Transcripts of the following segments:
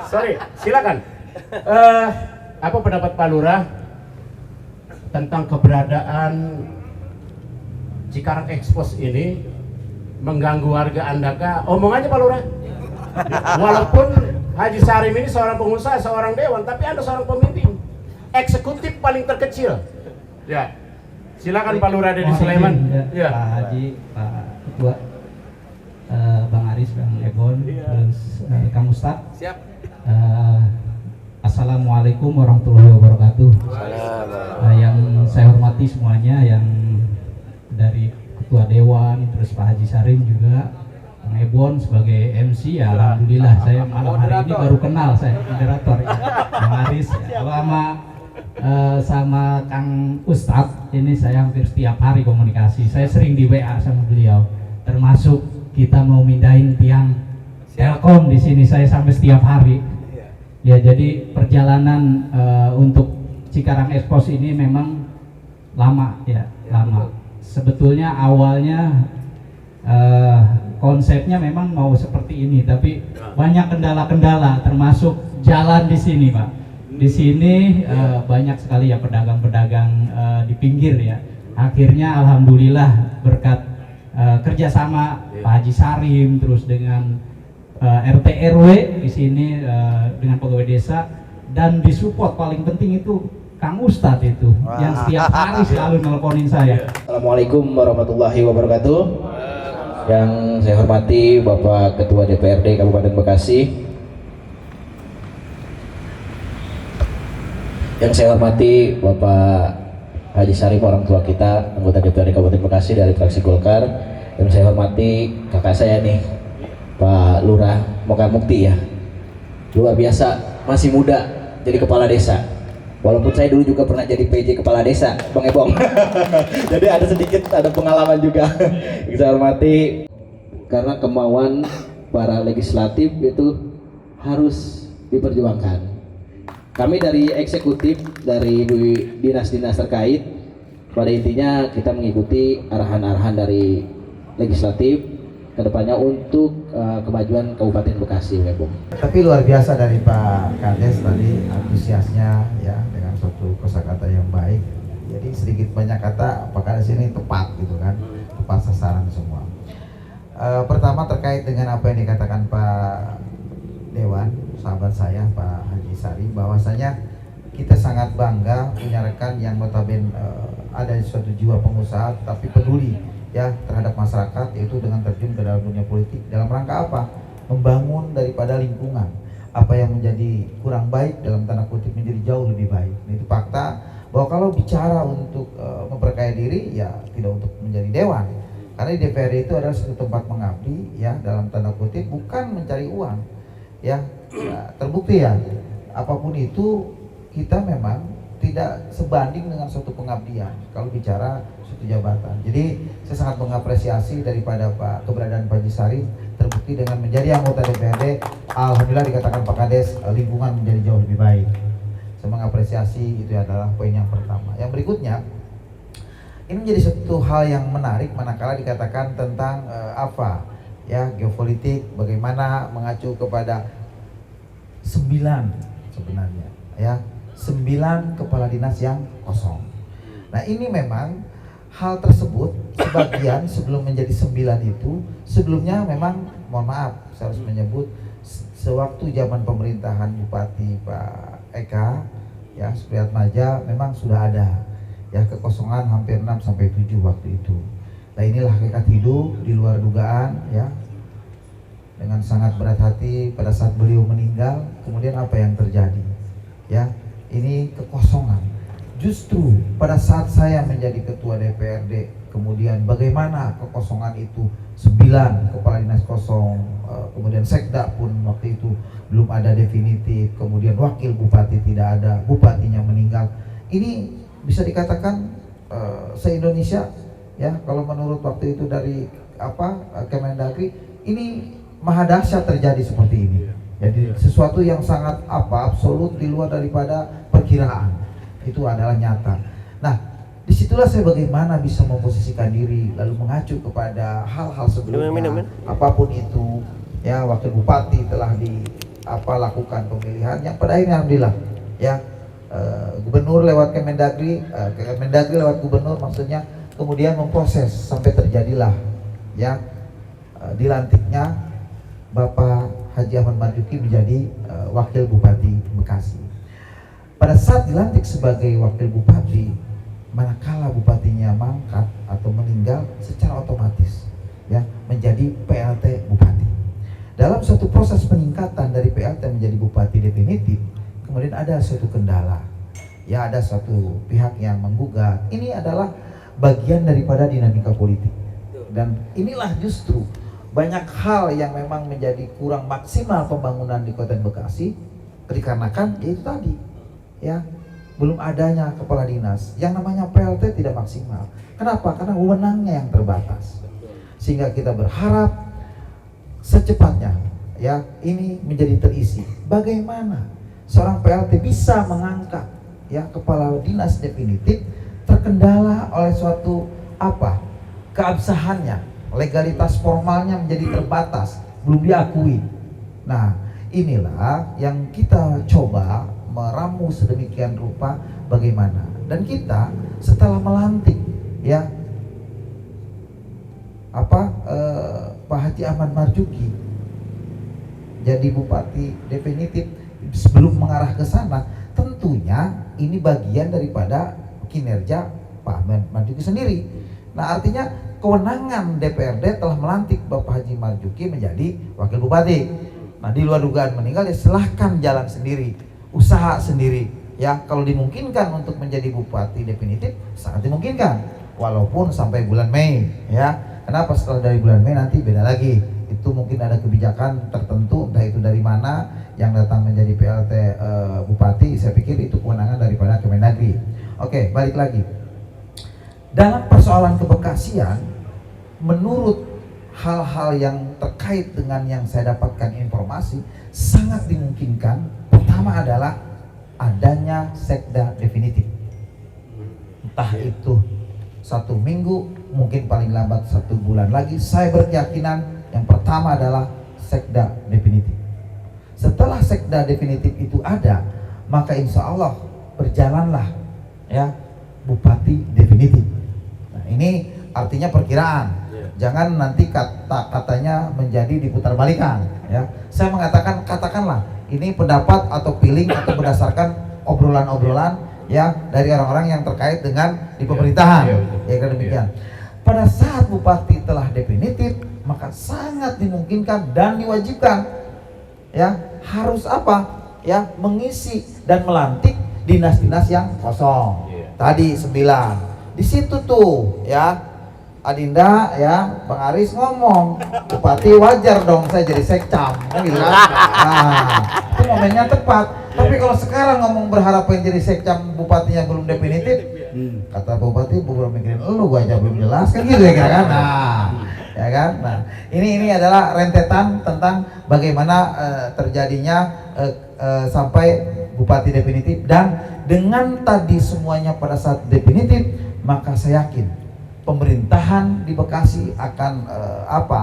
Sorry, silakan. Apa pendapat Pak Lurah tentang keberadaan Cikarang Expos ini mengganggu warga Andaka? Omong aja Pak Lurah. Walaupun Haji Sarim ini seorang pengusaha, seorang dewan, tapi Anda seorang pemimpin eksekutif paling terkecil. Ya, silakan Pak Lurah Dedi Sulaiman. Ya. Pak Haji, Pak Ketua, Bang Aris, Bang Ebon, terus Kang Ustadz. Siap. Assalamualaikum warahmatullahi wabarakatuh. Yang saya hormati semuanya, yang dari Ketua Dewan, terus Pak Haji Sarim juga, Bang Ebon sebagai MC, ya alhamdulillah saya malam hari ini baru kenal saya moderator ya. Bang Aris, ya. Sama Kang Ustadz ini saya hampir setiap hari komunikasi. Saya sering di WA sama beliau, termasuk kita mau mindahin tiang Telkom di sini, saya sampai setiap hari. Ya, jadi perjalanan untuk Cikarang Expos ini memang lama ya, lama. Sebetulnya awalnya konsepnya memang mau seperti ini, tapi banyak kendala-kendala, termasuk jalan di sini, Pak. Di sini banyak sekali ya pedagang-pedagang di pinggir ya. Akhirnya alhamdulillah berkat kerjasama Pak Haji Sarim, terus dengan RT RW di sini dengan pegawai desa, dan disupport paling penting itu Kang Ustadz itu yang setiap hari selalu nelponin saya. Assalamualaikum warahmatullahi wabarakatuh. Yang saya hormati Bapak Ketua DPRD Kabupaten Bekasi, yang saya hormati Bapak Haji Sarim, orang tua kita, anggota DPRD Kabupaten Bekasi dari fraksi Golkar. Yang saya hormati kakak saya nih, Pak Lurah Moka Mukti ya, luar biasa, masih muda jadi kepala desa. Walaupun saya dulu juga pernah jadi PJ kepala desa, Bang Ebong. Jadi ada pengalaman juga. Yang saya hormati, karena kemauan para legislatif itu harus diperjuangkan. Kami dari eksekutif, dari dinas-dinas terkait, pada intinya kita mengikuti arahan-arahan dari legislatif kedepannya untuk kemajuan Kabupaten Bekasi, Bung. Tapi luar biasa dari Pak Kades tadi, antusiasnya ya, dengan suatu kosakata yang baik. Jadi sedikit banyak kata Pak Kades ini tepat gitu kan, tepat sasaran semua. Pertama terkait dengan apa yang dikatakan Pak Dewan, sahabat saya Pak Haji Sarim, bahwasanya kita sangat bangga punya rekan yang notabene ada suatu jiwa pengusaha tapi peduli ya terhadap masyarakat, yaitu dengan terjun ke dalam dunia politik dalam rangka apa? Membangun daripada lingkungan. Apa yang menjadi kurang baik dalam tanda kutip menjadi jauh lebih baik. Nah, itu fakta bahwa kalau bicara untuk memperkaya diri ya tidak untuk menjadi dewan. Karena di DPRD itu adalah satu tempat mengabdi ya dalam tanda kutip, bukan mencari uang. Ya terbukti ya, apapun itu kita memang tidak sebanding dengan suatu pengabdian kalau bicara suatu jabatan. Jadi saya sangat mengapresiasi daripada keberadaan Pak Haji Sarim, terbukti dengan menjadi anggota DPRD. Alhamdulillah dikatakan Pak Kades lingkungan menjadi jauh lebih baik. Saya mengapresiasi, itu adalah poin yang pertama. Yang berikutnya, ini menjadi suatu hal yang menarik manakala dikatakan tentang apa ya, geopolitik, bagaimana mengacu kepada 9 sebenarnya ya, 9 kepala dinas yang kosong. Nah ini memang hal tersebut sebagian sebelum menjadi 9 itu sebelumnya memang, mohon maaf saya harus menyebut, sewaktu zaman pemerintahan Bupati Pak Eka ya Supriyatmaja memang sudah ada ya kekosongan hampir 6-7 waktu itu. Nah inilah hakikat hidup di luar dugaan ya. Dengan sangat berat hati pada saat beliau meninggal, kemudian apa yang terjadi ya, ini kekosongan. Justru pada saat saya menjadi ketua DPRD, kemudian bagaimana kekosongan itu, 9 kepala dinas kosong, kemudian sekda pun waktu itu belum ada definitif, kemudian wakil bupati tidak ada, bupatinya meninggal. Ini bisa dikatakan se-Indonesia ya, kalau menurut waktu itu dari Kemendagri, ini maha dahsyat terjadi seperti ini. Jadi sesuatu yang sangat absolut di luar daripada perkiraan, itu adalah nyata. Nah disitulah saya bagaimana bisa memposisikan diri lalu mengacu kepada hal-hal sebelumnya, apapun itu ya, wakil bupati telah lakukan pemilihan yang pada akhirnya alhamdulillah ya gubernur lewat Kemendagri, Kemendagri lewat gubernur maksudnya, kemudian memproses sampai terjadilah ya dilantiknya Bapak Haji Ahmad Marzuki menjadi Wakil Bupati Bekasi. Pada saat dilantik sebagai Wakil Bupati, manakala bupatinya mangkat atau meninggal, secara otomatis ya menjadi PLT Bupati. Dalam suatu proses peningkatan dari PLT menjadi Bupati definitif, kemudian ada suatu kendala, ya ada suatu pihak yang menggugat. Ini adalah bagian daripada dinamika politik, dan inilah justru banyak hal yang memang menjadi kurang maksimal pembangunan di Kota Bekasi dikarenakan yaitu tadi, ya belum adanya kepala dinas, yang namanya PLT tidak maksimal. Kenapa? Karena wewenangnya yang terbatas, sehingga kita berharap secepatnya ya ini menjadi terisi. Bagaimana seorang PLT bisa mengangkat ya kepala dinas definitif terkendala oleh suatu keabsahannya, legalitas formalnya menjadi terbatas, belum diakui. Nah, inilah yang kita coba meramu sedemikian rupa bagaimana. Dan kita setelah melantik ya Pak Haji Ahmad Marzuki jadi bupati definitif, sebelum mengarah ke sana tentunya ini bagian daripada kinerja Pak Ahmad Marzuki sendiri. Nah, artinya kewenangan DPRD telah melantik Bapak Haji Marzuki menjadi wakil bupati. Nah, di luar dugaan meninggal ya silahkan jalan sendiri, usaha sendiri ya. Kalau dimungkinkan untuk menjadi bupati definitif sangat dimungkinkan, walaupun sampai bulan Mei ya. Kenapa setelah dari bulan Mei nanti beda lagi, itu mungkin ada kebijakan tertentu entah itu dari mana yang datang menjadi PLT bupati. Saya pikir itu kewenangan daripada Kemendagri. Oke, balik lagi dalam persoalan kebekasian, menurut hal-hal yang terkait dengan yang saya dapatkan informasi, sangat dimungkinkan pertama adalah adanya sekda definitif, entah itu 1 minggu, mungkin paling lambat 1 bulan lagi. Saya berkeyakinan yang pertama adalah sekda definitif. Setelah sekda definitif itu ada, maka insya Allah berjalanlah ya bupati definitif. Nah, ini artinya perkiraan, jangan nanti katanya menjadi diputarbalikan ya. Saya mengatakan, katakanlah ini pendapat atau feeling atau berdasarkan obrolan-obrolan ya dari orang-orang yang terkait dengan di pemerintahan ya kan demikian. Pada saat bupati telah definitif, maka sangat dimungkinkan dan diwajibkan ya harus mengisi dan melantik dinas-dinas yang kosong. Tadi 9 di situ tuh ya, Adinda ya, Bang Aris ngomong bupati wajar dong saya jadi sekcam kan gitu kan. Nah, itu momennya tepat. Tapi kalau sekarang ngomong berharap pengen jadi sekcam, bupatinya belum definitif, kata bupati belum mikirin lu, gua aja belum jelas kan gitu ya kan. Nah, ya kan. Nah, ini adalah rentetan tentang bagaimana terjadinya sampai bupati definitif. Dan dengan tadi semuanya pada saat definitif, maka saya yakin pemerintahan di Bekasi akan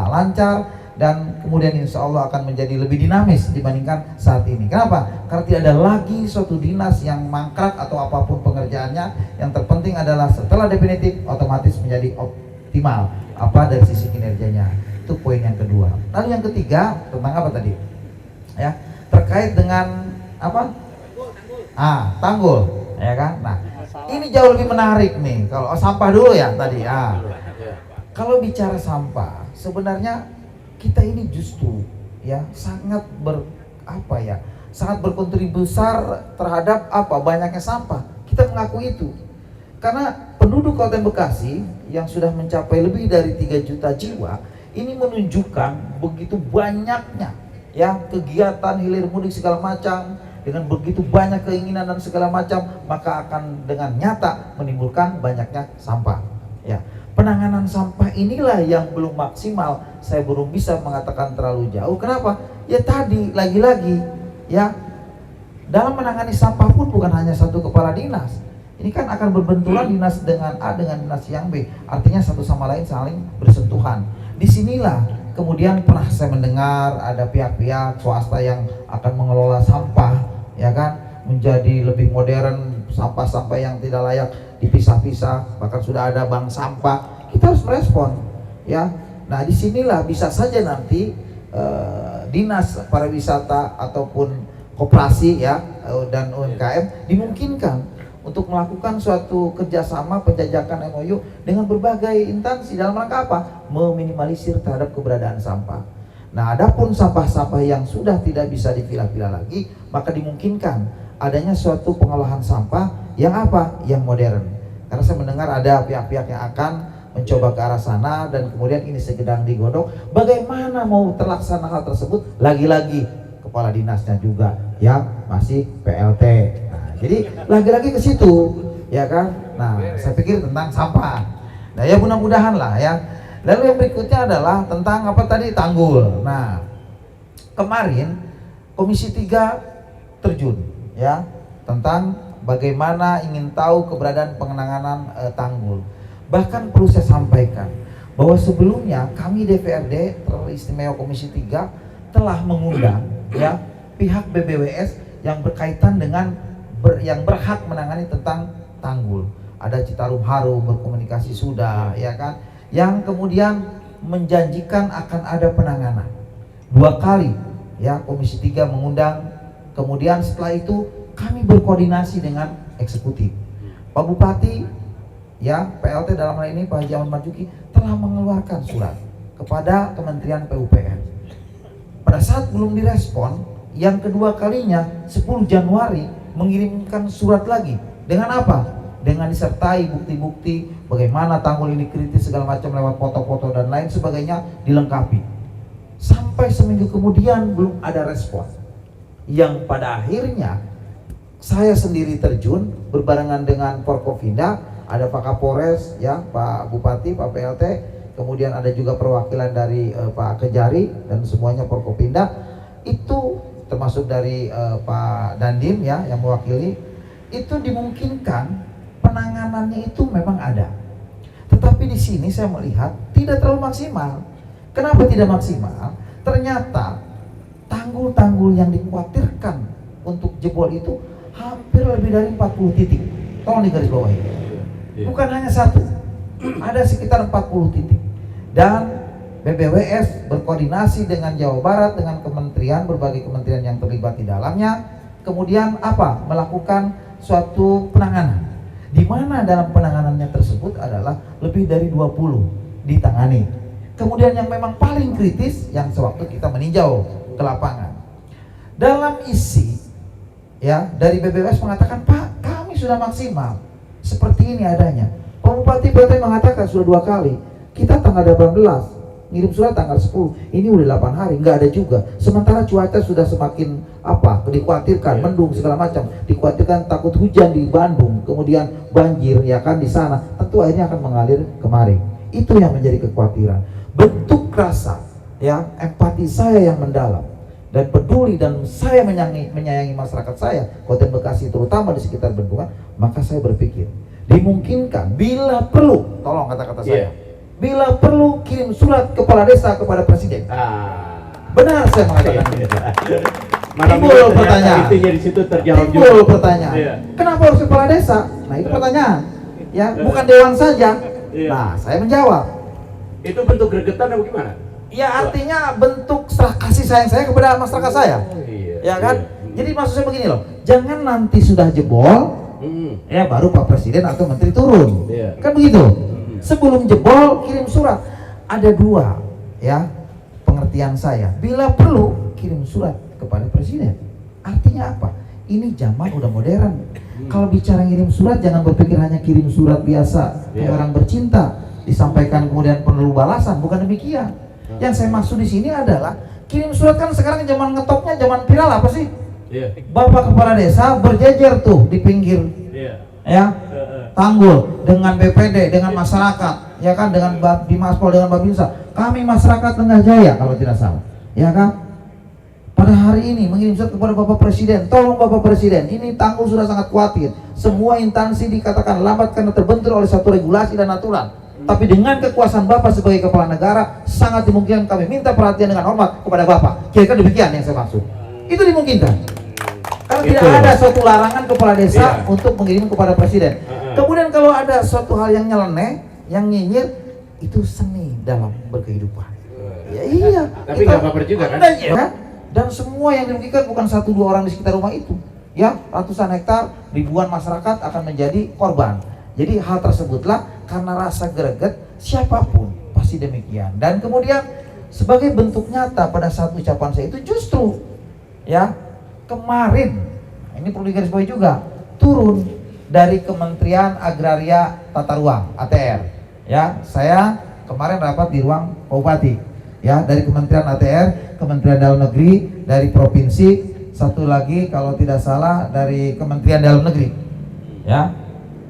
lancar, dan kemudian insya Allah akan menjadi lebih dinamis dibandingkan saat ini. Kenapa? Karena tidak ada lagi suatu dinas yang mangkrak atau apapun pengerjaannya. Yang terpenting adalah setelah definitif otomatis menjadi optimal dari sisi kinerjanya. Itu poin yang kedua. Lalu yang ketiga tentang apa tadi? Ya, terkait dengan tanggul, ya kan? Nah, ini jauh lebih menarik nih. Kalau sampah dulu ya tadi. Kalau bicara sampah, sebenarnya kita ini justru ya sangat sangat berkontribusi besar terhadap banyaknya sampah. Kita mengakui itu. Karena penduduk Kabupaten Bekasi yang sudah mencapai lebih dari 3 juta jiwa, ini menunjukkan begitu banyaknya ya kegiatan hilir mudik segala macam, dengan begitu banyak keinginan dan segala macam, maka akan dengan nyata menimbulkan banyaknya sampah. Ya, penanganan sampah inilah yang belum maksimal. Saya belum bisa mengatakan terlalu jauh. Kenapa? Ya tadi lagi-lagi ya, dalam menangani sampah pun bukan hanya satu kepala dinas. Ini kan akan berbenturan dinas dengan A dengan dinas yang B. Artinya satu sama lain saling bersentuhan. Disinilah kemudian pernah saya mendengar ada pihak-pihak swasta yang akan mengelola sampah, ya kan, menjadi lebih modern, sampah-sampah yang tidak layak dipisah-pisah, bahkan sudah ada bank sampah. Kita harus merespon, ya. Nah, disinilah bisa saja nanti dinas pariwisata ataupun koperasi, ya, dan UMKM dimungkinkan untuk melakukan suatu kerjasama penjajakan MOU dengan berbagai instansi dalam rangka apa? Meminimalisir terhadap keberadaan sampah. Nah, adapun sampah-sampah yang sudah tidak bisa dipilah-pilah lagi, maka dimungkinkan adanya suatu pengolahan sampah yang apa? Yang modern. Karena saya mendengar ada pihak-pihak yang akan mencoba ke arah sana dan kemudian ini sedang digodok. Bagaimana mau terlaksana hal tersebut? Lagi-lagi kepala dinasnya juga yang masih PLT. Jadi lagi-lagi ke situ, ya kan? Nah, saya pikir tentang sampah. Nah, ya mudah-mudahan lah, ya. Lalu yang berikutnya adalah tentang apa tadi? Tanggul. Nah, kemarin Komisi 3 terjun, ya, tentang bagaimana ingin tahu keberadaan pengenangan tanggul. Bahkan perlu saya sampaikan bahwa sebelumnya kami DPRD teristimewa Komisi 3 telah mengundang, ya, pihak BBWS yang berkaitan dengan yang berhak menangani tentang tanggul. Ada Citarum Harum berkomunikasi sudah, ya kan, yang kemudian menjanjikan akan ada penanganan 2 kali, ya. Komisi 3 mengundang, kemudian setelah itu kami berkoordinasi dengan eksekutif. Pak Bupati, ya, PLT dalam hal ini Pak Haji Ahmad Marzuki telah mengeluarkan surat kepada Kementerian PUPR. Pada saat belum direspon, yang kedua kalinya 10 Januari mengirimkan surat lagi dengan apa? Dengan disertai bukti-bukti bagaimana tanggul ini kritis segala macam lewat foto-foto dan lain sebagainya dilengkapi. Sampai seminggu kemudian belum ada respon. Yang pada akhirnya saya sendiri terjun berbarengan dengan Forkopimda, ada Pak Kapolres, ya, Pak Bupati, Pak PLT, kemudian ada juga perwakilan dari Pak Kejari dan semuanya Forkopimda. Itu termasuk dari Pak Dandim, ya, yang mewakili. Itu dimungkinkan penanganannya itu memang ada, tetapi di sini saya melihat tidak terlalu maksimal. Kenapa tidak maksimal? Ternyata tanggul-tanggul yang dikhawatirkan untuk jebol itu hampir lebih dari 40 titik. Tolong digarisbawahi, bukan hanya satu, ada sekitar 40 titik. Dan BBWS berkoordinasi dengan Jawa Barat, dengan kementerian, berbagai kementerian yang terlibat di dalamnya, kemudian apa? Melakukan suatu penanganan, di mana dalam penanganannya tersebut adalah lebih dari 20 ditangani. Kemudian yang memang paling kritis yang sewaktu kita meninjau ke lapangan, dalam isi, ya, dari BBWS mengatakan, Pak, kami sudah maksimal seperti ini adanya. Pak Bupati PLT mengatakan sudah 2 kali. Kita tanggal 18 ngirim surat tanggal 10, ini udah 8 hari nggak ada juga. Sementara cuaca sudah semakin apa, dikhawatirkan mendung segala macam, dikhawatirkan takut hujan di Bandung, kemudian banjir, ya kan, di sana. Tentu akhirnya akan mengalir kemari. Itu yang menjadi kekhawatiran. Bentuk rasa, ya, empati saya yang mendalam dan peduli, dan saya menyayangi masyarakat saya Kabupaten Bekasi, terutama di sekitar Bendungan. Maka saya berpikir dimungkinkan bila perlu, tolong kata-kata saya, bila perlu kirim surat kepala desa kepada presiden. Benar saya mengatakan ini. Timbul pertanyaan. Intinya di situ terjawab juga. Timbul pertanyaan. Iya. Kenapa harus kepala desa? Nah, itu pertanyaan. Ya, bukan dewan saja. Iya. Nah, saya menjawab. Itu bentuk gregetan atau gimana? Ya, artinya bentuk kasih sayang saya kepada masyarakat saya. Iya. Ya kan? Iya. Jadi maksud saya begini loh. Jangan nanti sudah jebol, ya baru Pak Presiden atau Menteri turun. Iya. Kan begitu. Sebelum jebol kirim surat. Ada 2, ya, pengertian saya. Bila perlu kirim surat kepada presiden. Artinya apa? Ini zaman udah modern. Kalau bicara ngirim surat, jangan berpikir hanya kirim surat biasa kayak orang bercinta, disampaikan kemudian perlu balasan. Bukan demikian. Yang saya maksud di sini adalah kirim surat kan sekarang zaman ngetopnya, zaman viral apa sih? Bapak kepala desa berjejer tuh di pinggir, ya, tanggul dengan BPD, dengan masyarakat, ya kan, dengan Bimaspol, dengan Babinsa. Kami masyarakat Tengah Jaya kalau tidak salah, ya kan. Pada hari ini mengirim surat kepada Bapak Presiden, tolong Bapak Presiden, ini tanggul sudah sangat khawatir. Semua instansi dikatakan lambat karena terbentur oleh satu regulasi dan aturan. Tapi dengan kekuasaan Bapak sebagai kepala negara, sangat dimungkinkan kami minta perhatian dengan hormat kepada Bapak. Kira-kira demikian yang saya maksud. Itu dimungkinkan. Karena tidak ada suatu larangan kepala desa untuk mengirim kepada presiden. Kemudian kalau ada suatu hal yang nyeleneh, yang nyinyir, itu seni dalam berkehidupan. Ya, iya. Tapi nggak baper juga kan? Dan semua yang dirugikan bukan 1-2 orang di sekitar rumah itu. Ya, ratusan hektar, ribuan masyarakat akan menjadi korban. Jadi hal tersebutlah karena rasa greget siapapun pasti demikian. Dan kemudian sebagai bentuk nyata pada saat ucapan saya itu justru ya kemarin, ini perlu digarisbawahi juga, turun dari Kementerian Agraria Tata Ruang ATR. Ya, saya kemarin rapat di ruang Pak Bupati. Ya, dari Kementerian ATR, Kementerian Dalam Negeri, dari provinsi, satu lagi kalau tidak salah dari Kementerian Dalam Negeri. Ya.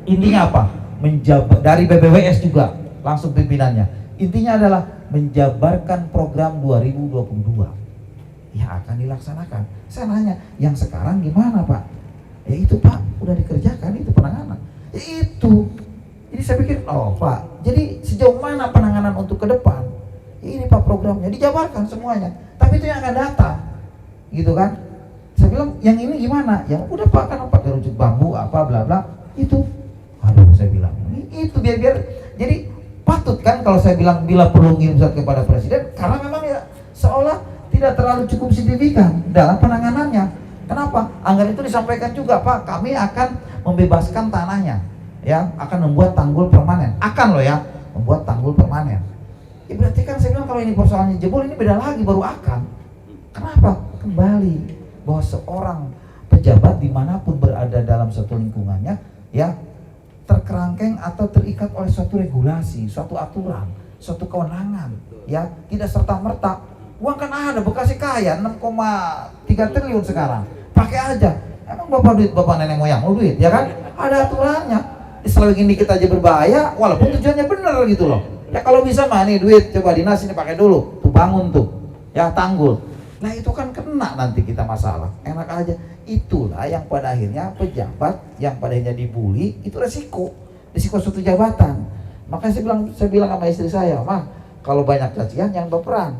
Intinya apa? Menjabar dari BBWS juga langsung pimpinannya. Intinya adalah menjabarkan program 2022 yang akan dilaksanakan. Saya nanya, yang sekarang gimana Pak? Ya itu Pak, udah dikerjakan itu penanganan. Ya itu. Jadi saya pikir, oh Pak, jadi sejauh mana penanganan untuk ke depan? Ya ini Pak programnya, dijabarkan semuanya. Tapi itu yang akan datang, gitu kan? Saya bilang, yang ini gimana? Ya udah Pak, kan pakai rujuk bambu apa bla bla itu. Aduh, saya bilang itu biar jadi patut kan kalau saya bilang bila perlu ngirim surat kepada presiden, karena memang ya seolah tidak terlalu cukup signifikan dalam penanganannya. Kenapa? Anggaran itu disampaikan juga Pak, kami akan membebaskan tanahnya, ya akan membuat tanggul permanen, akan loh ya membuat tanggul permanen. Ya berarti kan saya bilang kalau ini persoalannya jebol ini beda lagi baru akan. Kenapa? Kembali bahwa seorang pejabat dimanapun berada dalam suatu lingkungannya, ya terkerangkeng atau terikat oleh suatu regulasi, suatu aturan, suatu kewenangan, ya tidak serta-merta. Uang kan ada, Bekasi kaya 6,3 triliun sekarang, pakai aja. Emang bapak duit, bapak nenek moyang mau duit, ya kan? Ada aturannya. Selagi ini kita aja berbahaya, walaupun tujuannya benar gitu loh. Ya kalau bisa mah nih duit, coba dinas ini pakai dulu, tuh bangun tuh, ya tanggul. Nah itu kan kena nanti kita masalah, enak aja. Itulah yang pada akhirnya pejabat yang pada akhirnya dibully itu resiko suatu jabatan. Makanya saya bilang sama istri saya, mah kalau banyak cacian yang berperan.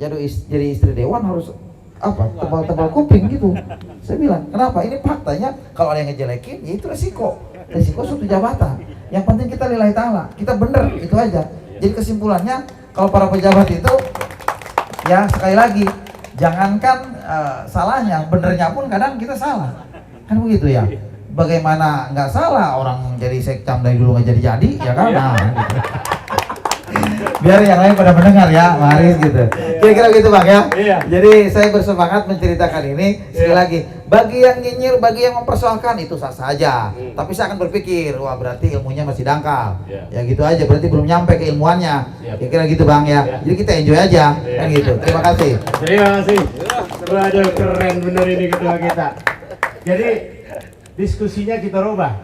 Jadi istri dewan harus apa tebal-tebal kuping gitu. Saya bilang, kenapa? Ini faktanya kalau ada yang ngejelekin, ya itu resiko suatu jabatan. Yang penting kita lillahi ta'ala, kita bener itu aja. Jadi kesimpulannya kalau para pejabat itu ya sekali lagi jangankan salahnya, benernya pun kadang kita salah, kan begitu ya. Bagaimana nggak salah orang jadi sekcam dari dulu nggak jadi ya kan? Nah, gitu. Biar yang lain pada mendengar ya, Maris gitu. Kira-kira gitu Bang ya. Iya. Jadi saya bersemangat menceritakan ini sekali lagi. Bagi yang nyinyir, bagi yang mempersoalkan itu sah saja. Tapi saya akan berpikir, wah berarti ilmunya masih dangkal. Ya gitu aja, berarti belum nyampe keilmuannya. Kira-kira gitu Bang ya. Jadi kita enjoy aja, kan gitu. Terima kasih. Terima kasih. Waduh keren bener ini ketua kita. Jadi diskusinya kita rubah.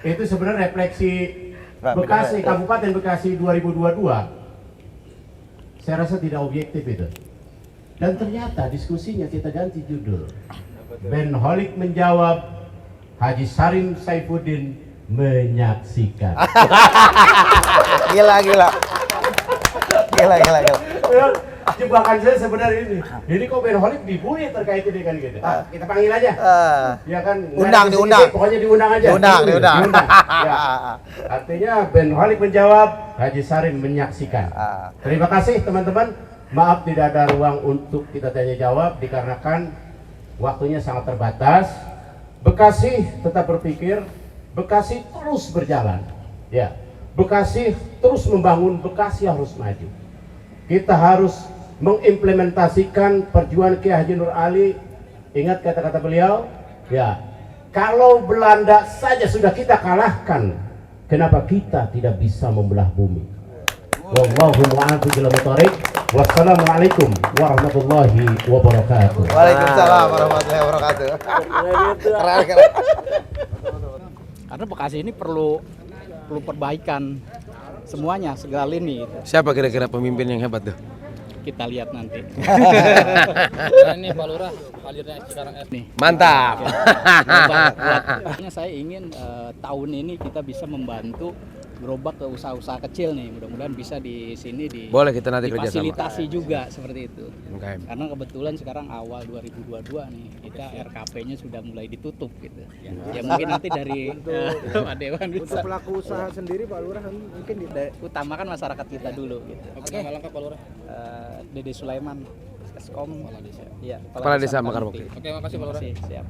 Itu sebenarnya refleksi Bekasi, Kabupaten Bekasi 2022. Saya rasa tidak objektif itu. Dan ternyata diskusinya kita ganti judul. Ben Holik menjawab, Haji Sarim Saifuddin menyaksikan. Gila. Jebakan saya sebenarnya ini. Ini kok Ben Holik dibully terkait ini kan gitu. Kita panggil aja. Ya kan. Diundang. Pokoknya diundang aja. Diundang. Ya. Artinya Ben Holik menjawab, Haji Sarim menyaksikan. Terima kasih teman-teman. Maaf tidak ada ruang untuk kita tanya jawab dikarenakan waktunya sangat terbatas. Bekasi tetap berpikir, Bekasi terus berjalan. Ya. Bekasi terus membangun, Bekasi harus maju. Kita harus mengimplementasikan perjuangan Kiai Haji Nur Ali. Ingat kata-kata beliau, ya, kalau Belanda saja sudah kita kalahkan, kenapa kita tidak bisa membelah bumi? Wallahu a'lam bishawab. Wassalamualaikum warahmatullahi wabarakatuh. Waalaikumsalam warahmatullahi wabarakatuh. Karena Bekasi ini perlu perbaikan semuanya, segala lini. Siapa kira-kira pemimpin yang hebat tuh? Kita lihat nanti. Ini Pak Lurah, kalirnya sekarang nih. Mantap. Saya ingin tahun ini kita bisa membantu gerobak ke usaha-usaha kecil nih. Mudah-mudahan bisa di sini Boleh kita nanti kerjasama. difasilitasi juga seperti itu. UMKM. Karena kebetulan sekarang awal 2022 nih, kita RKP-nya sudah mulai ditutup gitu. Ya mungkin nanti dari Pak Dewan bisa. Pelaku usaha sendiri Pak Lurah mungkin Utamakan masyarakat kita dulu gitu. Oke. Lengkap Pak Lurah. Dede Sulaiman, Eskom, Kepala Desa. Iya, Kepala Desa Mekarmukti. Oke, makasih Pak Lurah. Siap.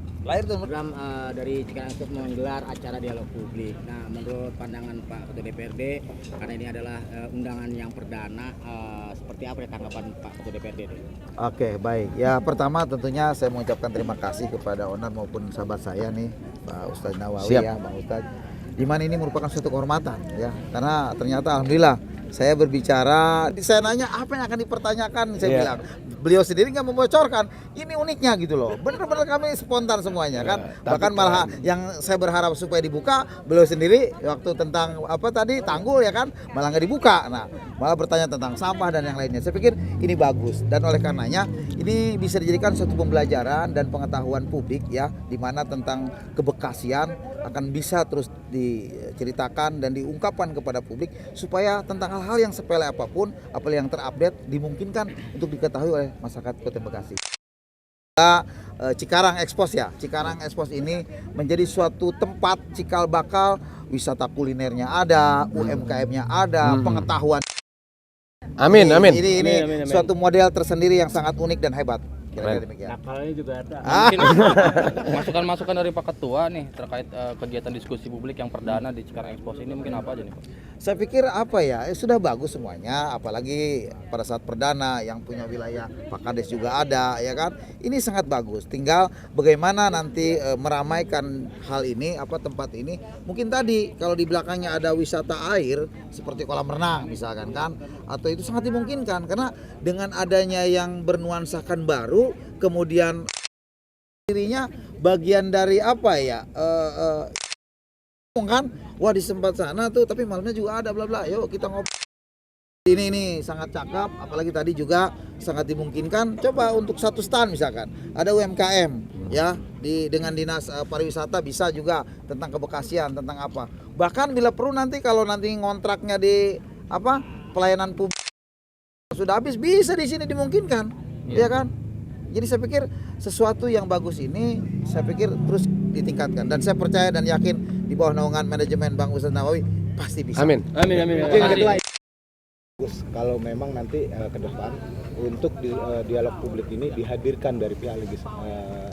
Program dari Cikarang Ekspos menggelar acara dialog publik. Nah, menurut pandangan Pak Ketua DPRD, karena ini adalah undangan yang perdana, seperti apa ya tanggapan Pak Ketua DPRD? Oke, baik. Ya, pertama tentunya saya mengucapkan terima kasih kepada owner maupun sahabat saya nih, Pak Ustadz Nawawi. Siap. Ya, Bang Ustadz. Di mana ini merupakan suatu kehormatan ya, karena ternyata alhamdulillah saya berbicara, saya nanya apa yang akan dipertanyakan, saya bilang beliau sendiri nggak membocorkan, ini uniknya gitu loh, bener-bener kami spontan semuanya kan, bahkan malah yang saya berharap supaya dibuka, beliau sendiri waktu tentang apa tadi tanggul ya kan, malah nggak dibuka, nah malah bertanya tentang sampah dan yang lainnya. Saya pikir ini bagus dan oleh karenanya ini bisa dijadikan suatu pembelajaran dan pengetahuan publik ya, di mana tentang kebekasian akan bisa terus diceritakan dan diungkapkan kepada publik supaya tentang hal-hal yang sepele apapun, apalagi yang terupdate dimungkinkan untuk diketahui oleh masyarakat Kota Bekasi. Cikarang Ekspos ya, Cikarang Ekspos ini menjadi suatu tempat cikal bakal wisata kulinernya ada, UMKM-nya ada, pengetahuan. Amin, amin. Ini suatu model tersendiri yang sangat unik dan hebat. Kira-kira demikian. Nakalnya juga ada. Mungkin masukan-masukan dari Pak Ketua nih terkait kegiatan diskusi publik yang perdana di Cikarang Ekspos ini mungkin apa aja nih Pak? Saya pikir apa ya, sudah bagus semuanya, apalagi pada saat perdana yang punya wilayah Pak Kades juga ada ya kan. Ini sangat bagus. Tinggal bagaimana nanti meramaikan hal ini, apa tempat ini. Mungkin tadi kalau di belakangnya ada wisata air seperti kolam renang misalkan kan, atau itu sangat dimungkinkan karena dengan adanya yang bernuansakan baru, kemudian dirinya bagian dari apa ya? Kan, wah di tempat sana tuh, tapi malamnya juga ada bla bla. Yuk kita ngobrol. Ini sangat cakep, apalagi tadi juga sangat dimungkinkan. Coba untuk satu stand misalkan, ada UMKM ya, dengan dinas pariwisata bisa juga tentang kebekasian, tentang apa. Bahkan bila perlu nanti kalau nanti ngontraknya di apa pelayanan publik sudah habis, bisa di sini dimungkinkan, ya kan? Jadi saya pikir sesuatu yang bagus ini, saya pikir terus ditingkatkan dan saya percaya dan yakin di bawah naungan manajemen Bang Ustadz Nawawi pasti bisa. Amin. kalau memang nanti ke depan untuk dialog publik ini dihadirkan dari pihak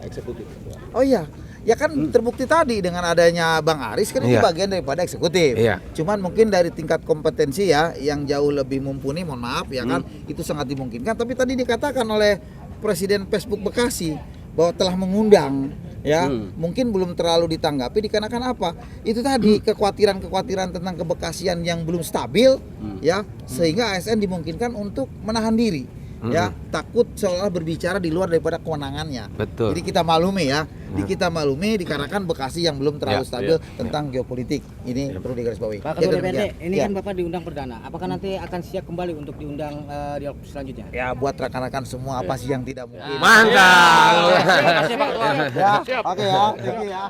eksekutif. Oh iya, ya kan terbukti tadi dengan adanya Bang Aris kan itu bagian daripada eksekutif. Iya. Cuman mungkin dari tingkat kompetensi ya yang jauh lebih mumpuni, mohon maaf ya kan, itu sangat dimungkinkan. Tapi tadi dikatakan oleh Presiden Facebook Bekasi bahwa telah mengundang ya, mungkin belum terlalu ditanggapi dikarenakan apa? Itu tadi kekhawatiran tentang kebekasian yang belum stabil ya, sehingga ASN dimungkinkan untuk menahan diri. Ya, takut seolah berbicara di luar daripada kewenangannya. Betul. Jadi kita maklumi ya, kita maklumi dikarenakan Bekasi yang belum terlalu stabil tentang geopolitik. Ini perlu digarisbawahi. Pak Ketua DPRD, ini kan Bapak diundang perdana. Apakah nanti akan siap kembali untuk diundang dialog selanjutnya? Ya, buat rekan-rekan semua apa sih yang tidak mungkin. Mantap. Makasih Pak Ketua. Ya, oke ya, tinggi ya.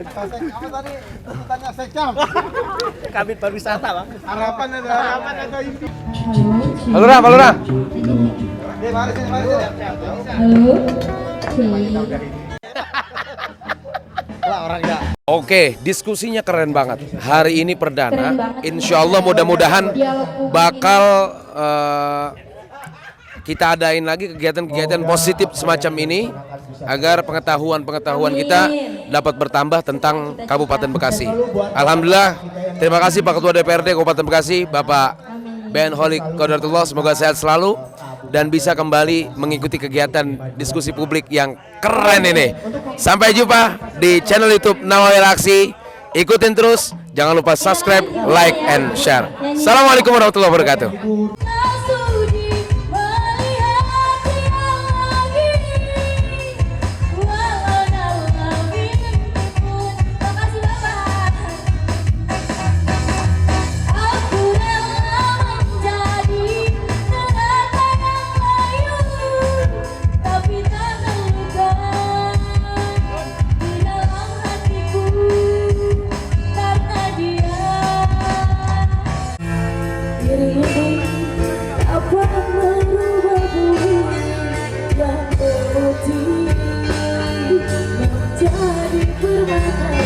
Apa tadi? Tanya Sekcam. Kabit pariwisata, Bang. Harapan ada impi. Pak Lurah, Pak Lurah. Mari sini. Lah orangnya. Oke, diskusinya keren banget. Hari ini perdana. Insya Allah mudah-mudahan bakal kita adain lagi kegiatan-kegiatan positif semacam ini agar pengetahuan kita dapat bertambah tentang Kabupaten Bekasi. Alhamdulillah, terima kasih Pak Ketua DPRD Kabupaten Bekasi, Bapak Ben Holik Kodartullah, semoga sehat selalu dan bisa kembali mengikuti kegiatan diskusi publik yang keren ini. Sampai jumpa di channel YouTube Nawawi Reaksi. Ikutin terus, jangan lupa subscribe, like, and share. Assalamualaikum warahmatullahi wabarakatuh. Karena dia Terima kasih.